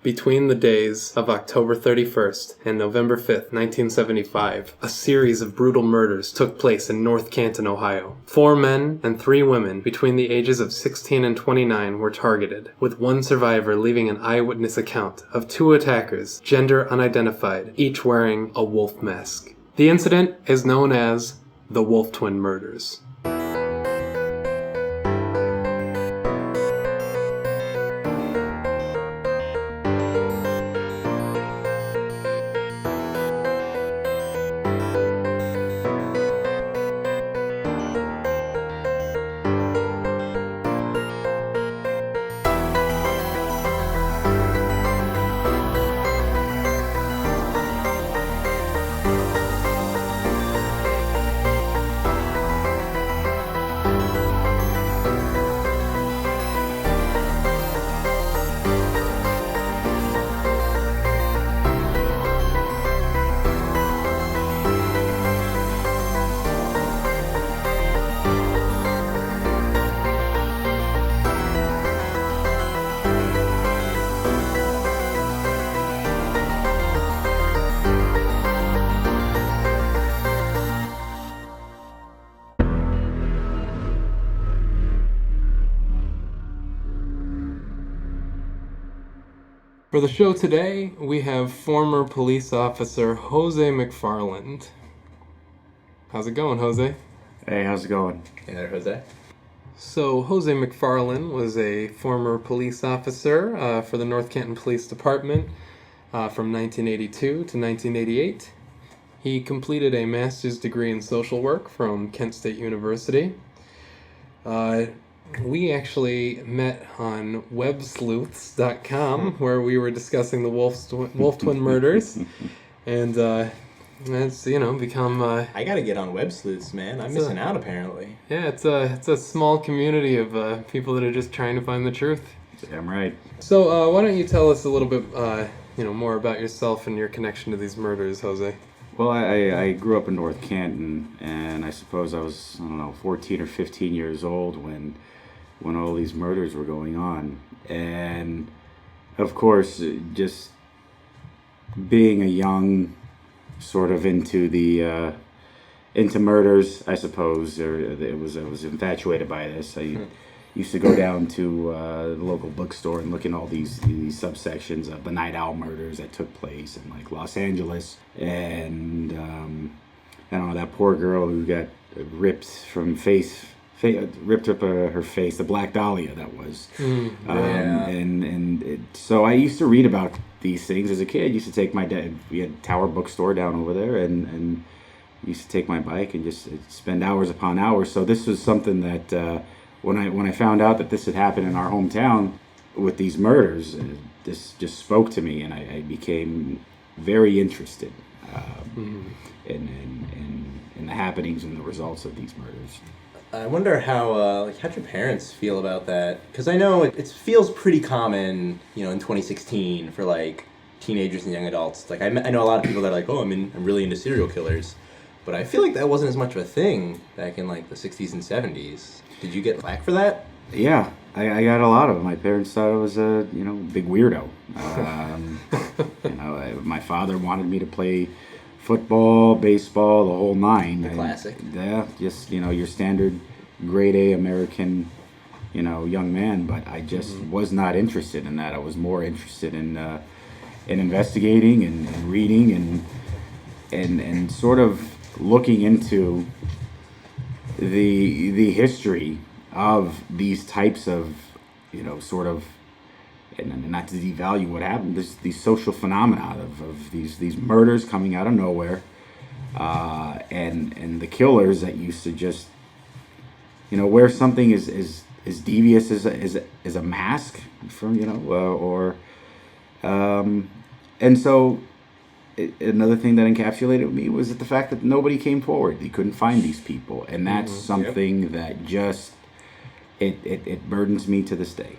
Between the days of October 31st and November 5th, 1975, a series of brutal murders took place in North Canton, Ohio. 4 men and 3 women between the ages of 16 and 29 were targeted, with one survivor leaving an eyewitness account of 2 attackers, gender unidentified, each wearing a wolf mask. The incident is known as the Wolf Twin Murders. For the show today, we have former police officer José McFarland. How's it going, Jose? Hey, how's it going? Hey there, Jose. So, José McFarland was a former police officer for the North Canton Police Department from 1982 to 1988. He completed a master's degree in social work from Kent State University. We actually met on websleuths.com where we were discussing the Wolf Twin murders, and it's become. I gotta get on Web Sleuths, man. I'm missing out apparently. Yeah, it's a small community of people that are just trying to find the truth. Damn right. So why don't you tell us a little bit more about yourself and your connection to these murders, Jose? Well, I grew up in North Canton, and I suppose I was 14 or 15 years old when all these murders were going on. And of course, just being a young sort of into murders, I suppose, I was infatuated by this. I used to go down to the local bookstore and look in all these subsections of the Night Owl murders that took place in like Los Angeles, and I don't know, that poor girl who got ripped up her face, the Black Dahlia that was. So I used to read about these things as a kid. I used to take my dad, we had Tower Bookstore down over there, and used to take my bike and just spend hours upon hours. So this was something that when I found out that this had happened in our hometown with these murders, this just spoke to me, and I became very interested in the happenings and the results of these murders. I wonder how'd your parents feel about that? Because I know it feels pretty common, in 2016 for like teenagers and young adults. Like I know a lot of people that are like, oh, I'm really into serial killers, but I feel like that wasn't as much of a thing back in like the 60s and 70s. Did you get flack for that? Yeah, I got a lot of it. My parents thought I was a big weirdo. My father wanted me to play football, baseball, the whole nine. The classic. Yeah, just your standard grade A American, young man. But I just was not interested in that. I was more interested in investigating and reading and sort of looking into the history of these types of sort of. And not to devalue what happened, these social phenomena of these murders coming out of nowhere, and the killers that used to just, wear something as devious as a mask from, and so another thing that encapsulated me was the fact that nobody came forward. They couldn't find these people, and that's something that just it burdens me to this day.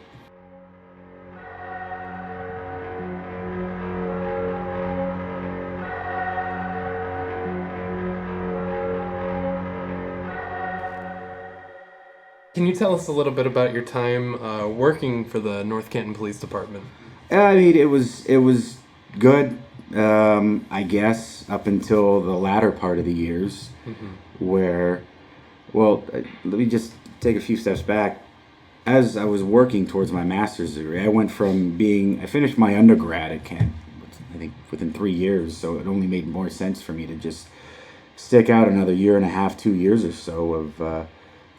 Can you tell us a little bit about your time working for the North Canton Police Department? I mean, it was good, I guess, up until the latter part of the years, where, well, let me just take a few steps back. As I was working towards my master's degree, I finished my undergrad at Kent, I think within 3 years, so it only made more sense for me to just stick out another year and a half, 2 years or so of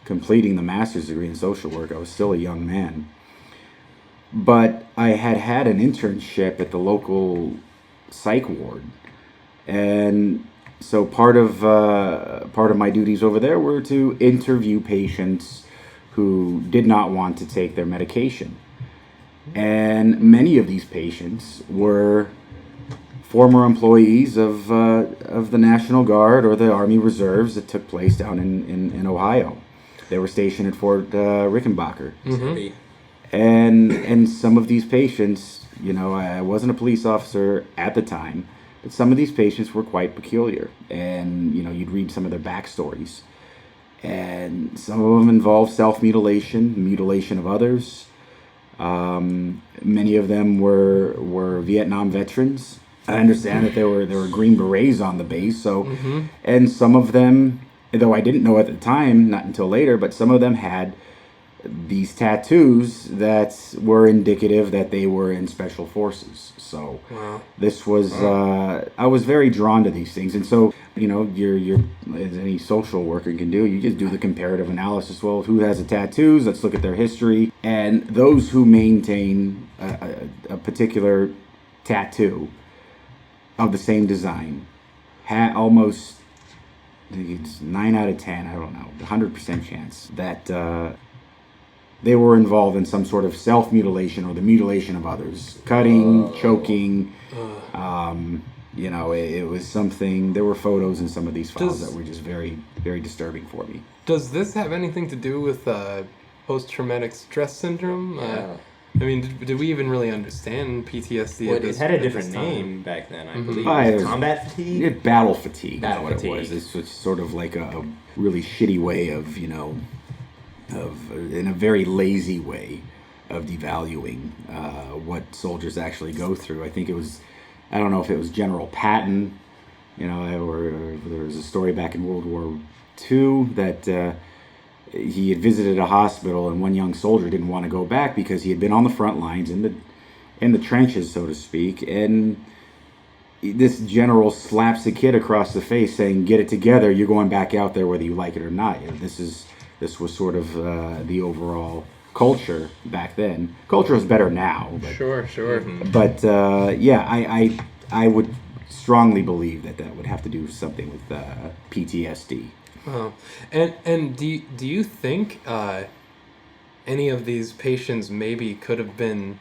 completing the master's degree in social work. I was still a young man. But I had an internship at the local psych ward, and so part of my duties over there were to interview patients who did not want to take their medication, and many of these patients were former employees of the National Guard or the Army Reserves that took place down in Ohio. They were stationed at Fort Rickenbacker. And some of these patients, I wasn't a police officer at the time, but some of these patients were quite peculiar. And, you'd read some of their backstories. And some of them involved self-mutilation, mutilation of others. Many of them were Vietnam veterans. I understand that there were Green Berets on the base. So, and some of them, though I didn't know at the time, not until later, but some of them had these tattoos that were indicative that they were in special forces. So this was, I was very drawn to these things. And so, you're as any social worker can do, you just do the comparative analysis. Well, who has the tattoos? Let's look at their history. And those who maintain a particular tattoo of the same design had almost, I think it's 9 out of 10, I don't know, 100% chance that they were involved in some sort of self-mutilation or the mutilation of others. Cutting, choking, it was something, there were photos in some of these files that were just very, very disturbing for me. Does this have anything to do with post-traumatic stress syndrome? Yeah. Did we even really understand PTSD? Well, it had a different name back then, I believe. It was combat fatigue? Battle fatigue. Battle That's fatigue. What it was. It's sort of like a really shitty way of, in a very lazy way of devaluing what soldiers actually go through. I think it was, I don't know if it was General Patton, or there was a story back in World War II that he had visited a hospital and one young soldier didn't want to go back because he had been on the front lines in the trenches, so to speak, and this general slaps a kid across the face saying, "Get it together, you're going back out there whether you like it or not." This was sort of the overall culture back then. Culture is better now. But, Sure. But I would strongly believe that would have to do something with PTSD. Oh, and do you think any of these patients maybe could have been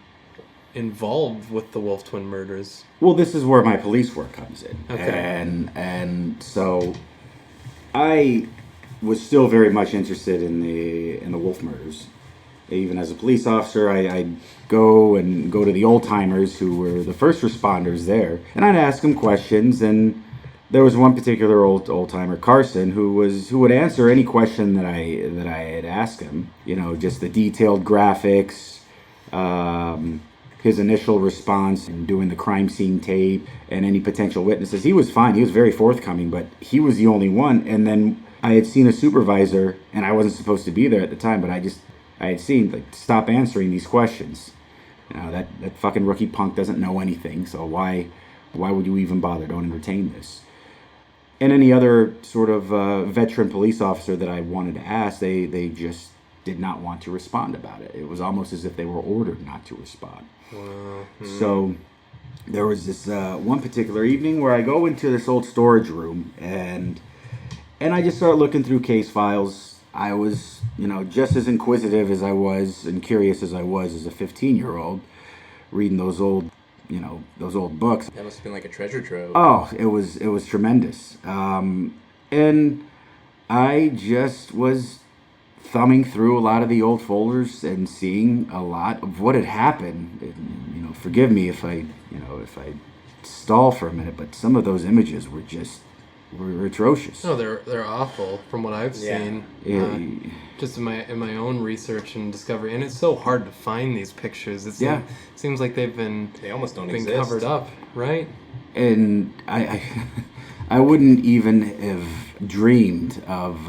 involved with the Wolf Twin murders? Well, this is where my police work comes in. Okay. And so I was still very much interested in the Wolf murders. Even as a police officer, I'd go to the old timers who were the first responders there, and I'd ask them questions. And there was one particular old timer, Carson, who would answer any question that I had asked him. Just the detailed graphics, his initial response in doing the crime scene tape, and any potential witnesses. He was fine. He was very forthcoming, but he was the only one. And then I had seen a supervisor, and I wasn't supposed to be there at the time, but I had seen, stop answering these questions. That fucking rookie punk doesn't know anything, so why would you even bother? Don't entertain this. And any other sort of veteran police officer that I wanted to ask, they just did not want to respond about it. It was almost as if they were ordered not to respond. Wow. So there was this one particular evening where I go into this old storage room, and I just start looking through case files. I was, just as inquisitive as I was and curious as I was as a 15-year-old, reading those old books. That must have been like a treasure trove. Oh, it was tremendous. And I just was thumbing through a lot of the old folders and seeing a lot of what had happened. And, forgive me if I stall for a minute, but some of those images were just were atrocious. No, they're awful from what I've seen. Just in my own research and discovery, and it's so hard to find these pictures. It seems like they almost don't been exist. Covered up, right? And I wouldn't even have dreamed of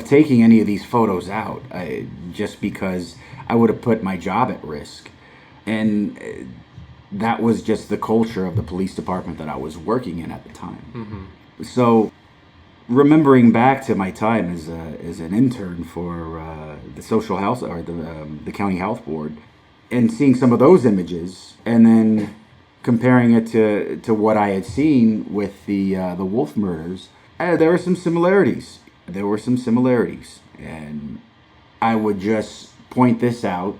taking any of these photos out, just because I would have put my job at risk. And that was just the culture of the police department that I was working in at the time. Mm-hmm. So, remembering back to my time as an intern for the social health or the county health board, and seeing some of those images, and then comparing it to what I had seen with the Wolf murders, there were some similarities. And I would just point this out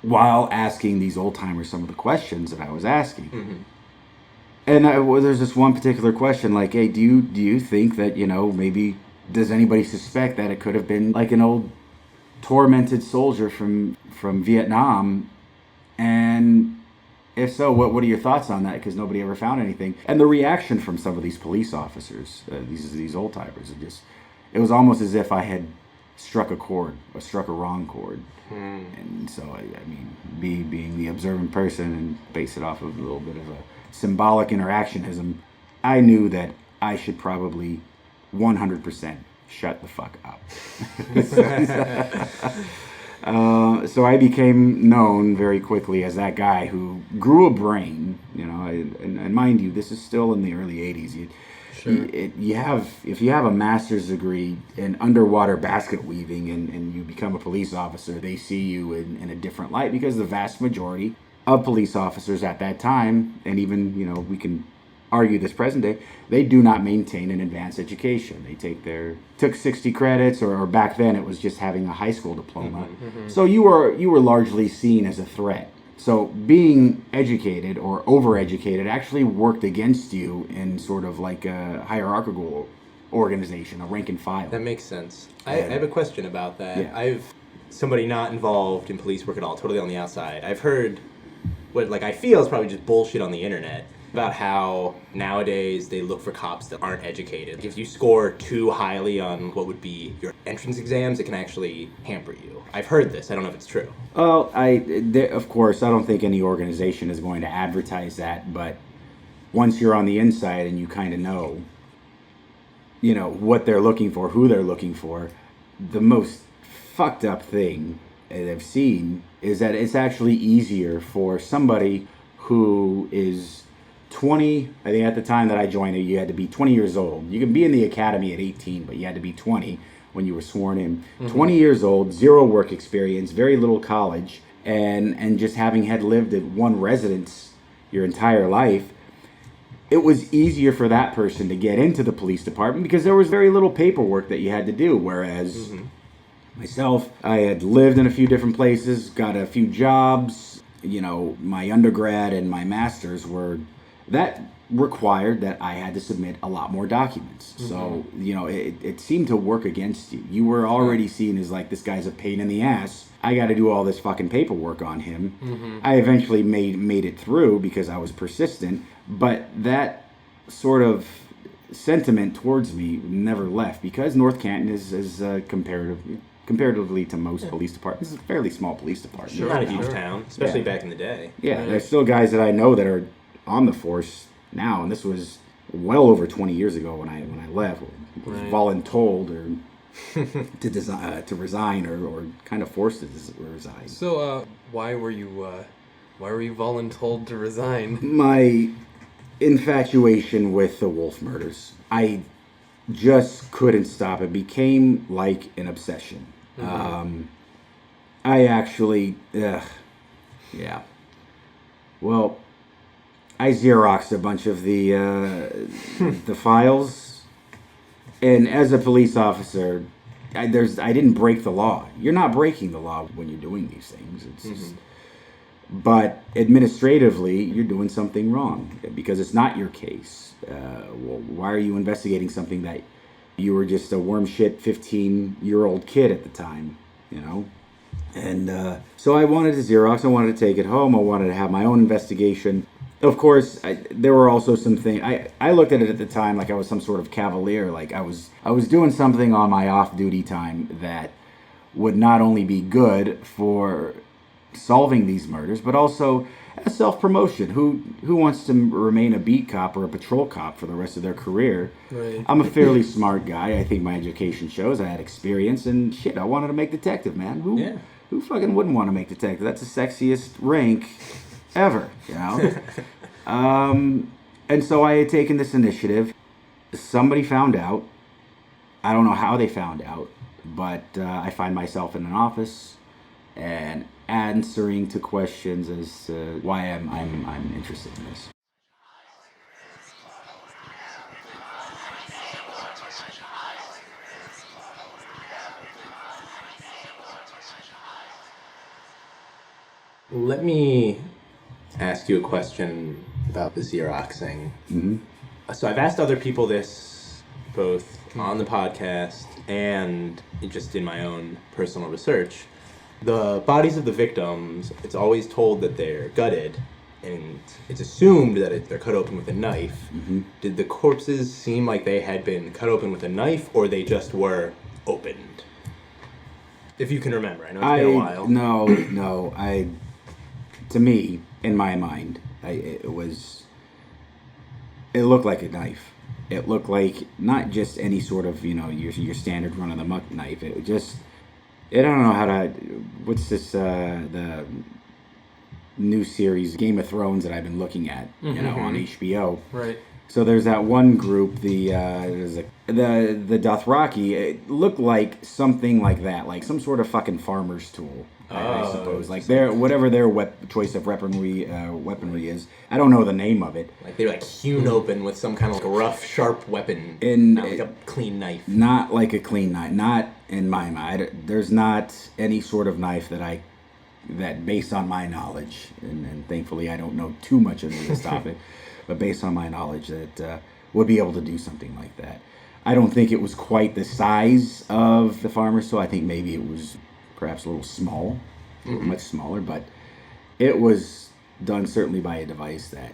while asking these old timers some of the questions that I was asking. Mm-hmm. And there's this one particular question, like, hey, do you think that, maybe, does anybody suspect that it could have been like an old tormented soldier from Vietnam? And if so, what are your thoughts on that? Because nobody ever found anything. And the reaction from some of these police officers, these old timers, it was almost as if I had struck a chord, or struck a wrong chord. And so, being the observant person and base it off of a little bit of a symbolic interactionism, I knew that I should probably 100% shut the fuck up. So I became known very quickly as that guy who grew a brain, and mind you, this is still in the early 80s. If you have a master's degree in underwater basket weaving and you become a police officer, they see you in a different light, because the vast majority of police officers at that time, and even, we can argue this present day, they do not maintain an advanced education. They took 60 credits, or back then it was just having a high school diploma. Mm-hmm, mm-hmm. So you were largely seen as a threat. So being educated or overeducated actually worked against you in sort of like a hierarchical organization, a rank and file. That makes sense. I have a question about that. Yeah. Somebody not involved in police work at all, totally on the outside. I've heard what I feel is probably just bullshit on the internet about how nowadays they look for cops that aren't educated. If you score too highly on what would be your entrance exams, it can actually hamper you. I've heard this. I don't know if it's true. Well, of course, I don't think any organization is going to advertise that, but once you're on the inside and you kind of know, what they're looking for, who they're looking for, the most fucked up thing that I've seen is that it's actually easier for somebody who is 20, I think at the time that I joined it, you had to be 20 years old. You can be in the academy at 18, but you had to be 20 when you were sworn in. Mm-hmm. 20 years old, zero work experience, very little college, and just having had lived at one residence your entire life, it was easier for that person to get into the police department because there was very little paperwork that you had to do, whereas myself, I had lived in a few different places, got a few jobs, my undergrad and my master's that required that I had to submit a lot more documents. Mm-hmm. So, it seemed to work against you. You were already seen as like, this guy's a pain in the ass. I got to do all this fucking paperwork on him. Mm-hmm. I eventually made it through because I was persistent, but that sort of sentiment towards me never left because North Canton is comparatively to most police departments, it's a fairly small police department. Sure, not a huge town, especially back in the day. Yeah, right. There's still guys that I know that are on the force now, and this was well over 20 years ago when I left. I was voluntold to resign or kind of forced to resign. So why were you voluntold to resign? My infatuation with the Wolf murders. I just couldn't stop. It became like an obsession. Mm-hmm. I actually, well, I Xeroxed a bunch of the files, and as a police officer, I didn't break the law. You're not breaking the law when you're doing these things. It's just, but administratively, you're doing something wrong because it's not your case. Well, why are you investigating something that you were just a worm shit 15-year-old kid at the time, And so I wanted to Xerox. I wanted to take it home. I wanted to have my own investigation. Of course, there were also some things. I looked at it at the time like I was some sort of cavalier. Like I was doing something on my off-duty time that would not only be good for solving these murders, but also as self-promotion. Who wants to remain a beat cop or a patrol cop for the rest of their career? Right. I'm a fairly smart guy. I think my education shows I had experience, and shit, I wanted to make detective, man. Who fucking wouldn't want to make detective? That's the sexiest rank ever, you know? And so I had taken this initiative. Somebody found out. I don't know how they found out, but I find myself in an office and answering to questions as to why I'm interested in this. Let me ask you a question about the Xeroxing. Mm-hmm. So I've asked other people this, both on the podcast and just in my own personal research. The bodies of the victims, it's always told that they're gutted, and it's assumed that they're cut open with a knife. Mm-hmm. Did the corpses seem like they had been cut open with a knife, or they just were opened? If you can remember. I know it's been a while. No. To me, in my mind, it looked like a knife. It looked like not just any sort of, your standard run-of-the-muck knife. It just, I don't know how to, what's this, the new series, Game of Thrones, that I've been looking at, on HBO. Right. So there's that one group, the Dothraki. It looked like something like that, like some sort of fucking farmer's tool, I suppose. Like whatever their choice of weaponry is. I don't know the name of it. Like they were like hewn open with some kind of like rough, sharp weapon, not like a clean knife. Not like a clean knife. Not in my mind. There's not any sort of knife that based on my knowledge, and thankfully I don't know too much of this topic. But based on my knowledge, that would be able to do something like that. I don't think it was quite the size of the farmer's tool. I think maybe it was perhaps a little small, much smaller, but it was done certainly by a device that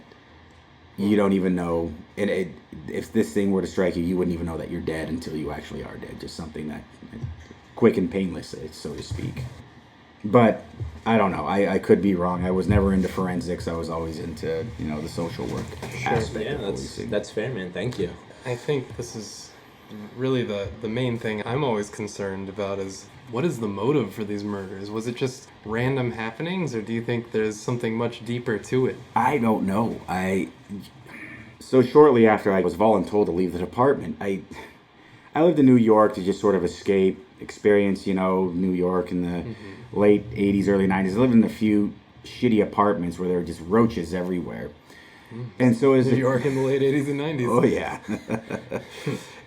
you don't even know. If this thing were to strike you, you wouldn't even know that you're dead until you actually are dead. Just something that quick and painless, so to speak. But I don't know. I could be wrong. I was never into forensics. I was always into the social work aspect. Yeah, of policing. that's fair, man. Thank you. I think this is really the main thing I'm always concerned about is what is the motive for these murders? Was it just random happenings, or do you think there's something much deeper to it? I don't know. So shortly after I was voluntold to leave the department, I lived in New York to just sort of experience, New York in the late 80s, early 90s. I lived in a few shitty apartments where there were just roaches everywhere. And so as New York in the late 80s and 90s. Oh, yeah.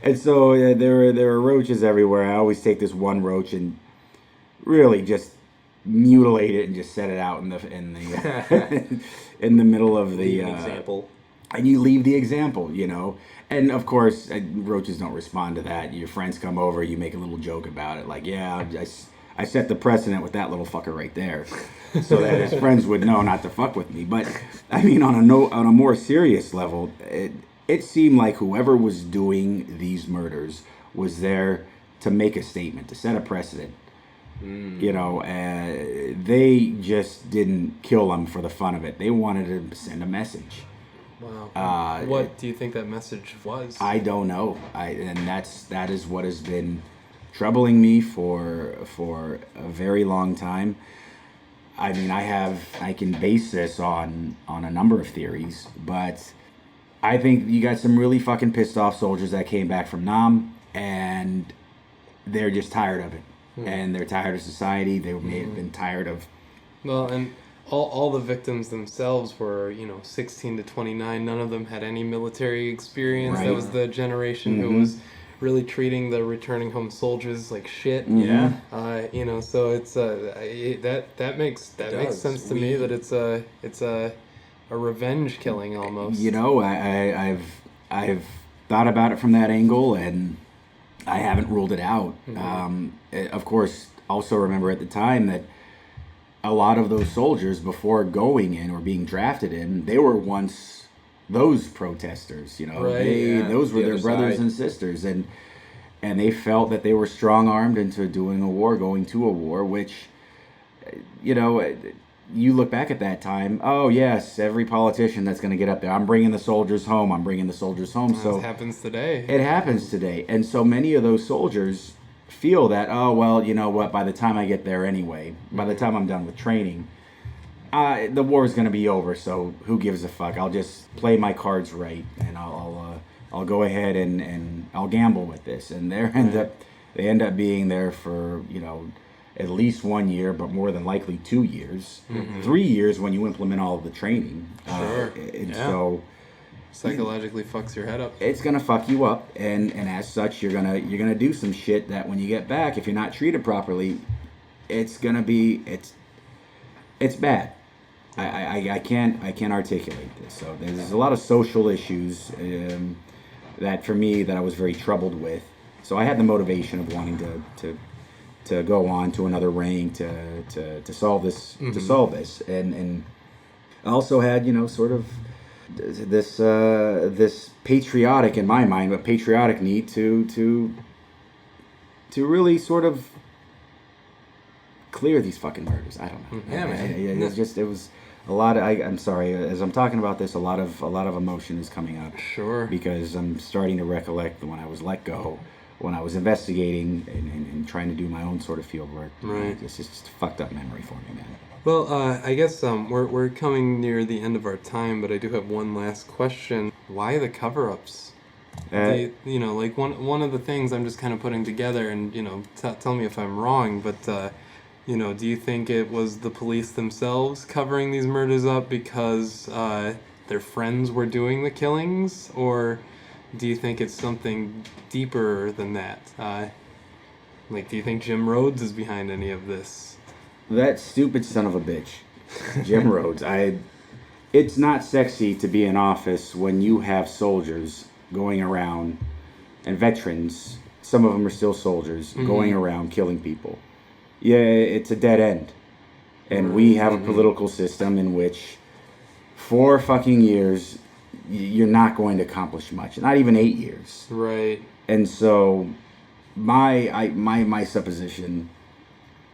And so there were roaches everywhere. I always take this one roach and really just mutilate it and just set it out in the in the middle of the example. And you leave the example, And of course, roaches don't respond to that. Your friends come over, you make a little joke about it, like, yeah, I set the precedent with that little fucker right there, so that his friends would know not to fuck with me. But I mean, on a more serious level, it seemed like whoever was doing these murders was there to make a statement, to set a precedent. They just didn't kill them for the fun of it. They wanted to send a message. Wow. What do you think that message was? I don't know. That is what has been troubling me for a very long time. I mean, I can base this on a number of theories, but I think you got some really fucking pissed off soldiers that came back from Nam, and they're just tired of it. And they're tired of society. They may have been tired of... Well, and all the victims themselves were, 16 to 29. None of them had any military experience. Right. That was the generation who was really treating the returning home soldiers like shit. Yeah. So it's that makes sense to me that it's a revenge killing almost. I've thought about it from that angle, and I haven't ruled it out. Of course, also remember at the time that a lot of those soldiers, before going in or being drafted in, they were once those protesters, you know. Right, those were The their other brothers side. and sisters, and they felt that they were strong-armed into doing a war, going to a war, which, you know, you look back at that time, oh yes, every politician that's going to get up there, I'm bringing the soldiers home, I'm bringing the soldiers home. So it happens today. it happens today. And so many of those soldiers feel that, oh, well, you know what, by the time I get there anyway, by the time I'm done with training, the war is going to be over, so who gives a fuck? I'll just play my cards right, and I'll go ahead and I'll gamble with this. And they end up being there for, you know, at least 1 year, but more than likely 2 years, 3 years when you implement all of the training. Sure. And so Psychologically fucks your head up. it's gonna fuck you up, and as such, you're gonna do some shit that when you get back, if you're not treated properly, it's bad. I can't articulate this. So there's a lot of social issues that for me that I was very troubled with. So I had the motivation of wanting to go on to another rank to solve this, and I also had, you know, sort of this patriotic, in my mind, but patriotic need to really sort of clear these fucking murders. I don't know. Yeah, man. It was a lot of, I'm sorry, as I'm talking about this, a lot of emotion is coming up. Sure. Because I'm starting to recollect when I was let go, when I was investigating and trying to do my own sort of field work. Right. It's just a fucked up memory for me, man. Well, I guess we're coming near the end of our time, but I do have one last question. Why the cover-ups? You know, like one of the things I'm just kind of putting together, and, you know, tell me if I'm wrong, but you know, do you think it was the police themselves covering these murders up because their friends were doing the killings, or do you think it's something deeper than that? Like, do you think Jim Rhodes is behind any of this? That stupid son of a bitch, Jim Rhodes. It's not sexy to be in office when you have soldiers going around, and veterans, some of them are still soldiers, going around killing people. Yeah, it's a dead end. And we have a political system in which 4 fucking years, you're not going to accomplish much. Not even 8 years. Right. And so my supposition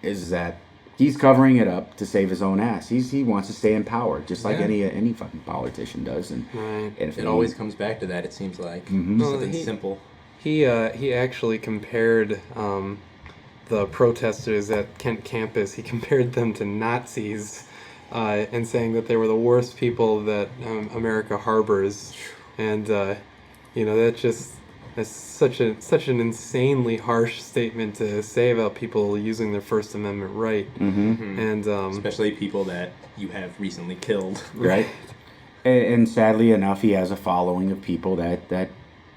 is that he's covering it up to save his own ass. He wants to stay in power, just like any fucking politician does. And, Right. and It always comes back to that, it seems like. Well, Something simple. He actually compared the protesters at Kent campus. He compared them to Nazis, and saying that they were the worst people that America harbors, and you know, that's such an insanely harsh statement to say about people using their First Amendment right, and Especially people that you have recently killed. right. And sadly enough, he has a following of people that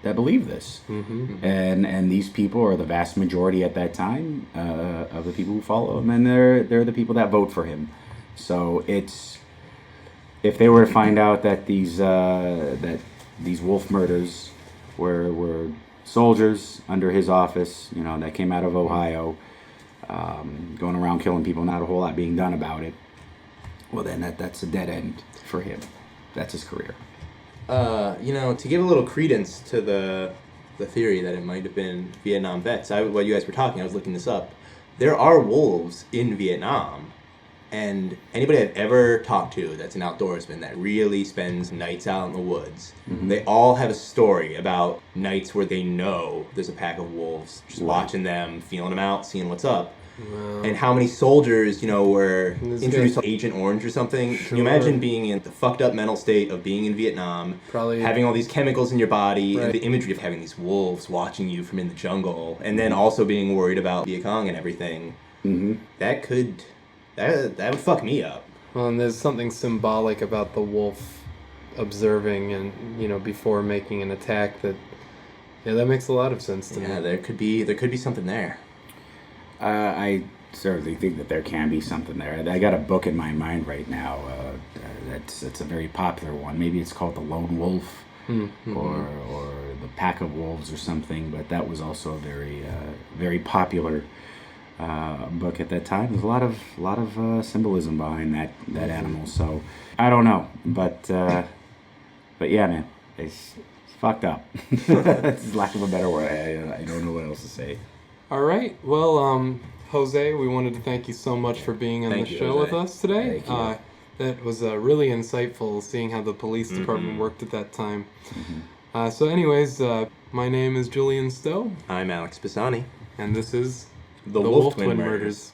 believe this, and these people are the vast majority at that time of the people who follow him, and they're the people that vote for him. So it's, if they were to find out that these wolf murders were soldiers under his office, you know, that came out of Ohio, going around killing people, not a whole lot being done about it, well then that's a dead end for him. That's his career. You know, to give a little credence to the theory that it might have been Vietnam vets, while you guys were talking, I was looking this up. There are wolves in Vietnam, and anybody I've ever talked to that's an outdoorsman that really spends nights out in the woods, they all have a story about nights where they know there's a pack of wolves, just watching them, feeling them out, seeing what's up. Wow. And how many soldiers, you know, were This introduced guy- to Agent Orange or something. Can you Sure. imagine being in the fucked up mental state of being in Vietnam, Probably- having all these chemicals in your body, Right. and the imagery of having these wolves watching you from in the jungle, and then also being worried about Viet Cong and everything? That would fuck me up. Well, and there's something symbolic about the wolf observing and, you know, before making an attack that makes a lot of sense to Yeah, me. there could be something there. I certainly think that there can be something there. I got a book in my mind right now. It's a very popular one. Maybe it's called The Lone Wolf, or The Pack of Wolves or something. But that was also a very very popular book at that time. There's a lot of symbolism behind that animal. So I don't know, but yeah, man, it's fucked up. It's lack of a better word. I don't know what else to say. All right. Well, Jose, we wanted to thank you so much for being on the show with us today. Thank you. That was really insightful, seeing how the police department worked at that time. So anyways, my name is Julian Stowe. I'm Alex Pisani. And this is The Wolf Twin Murders.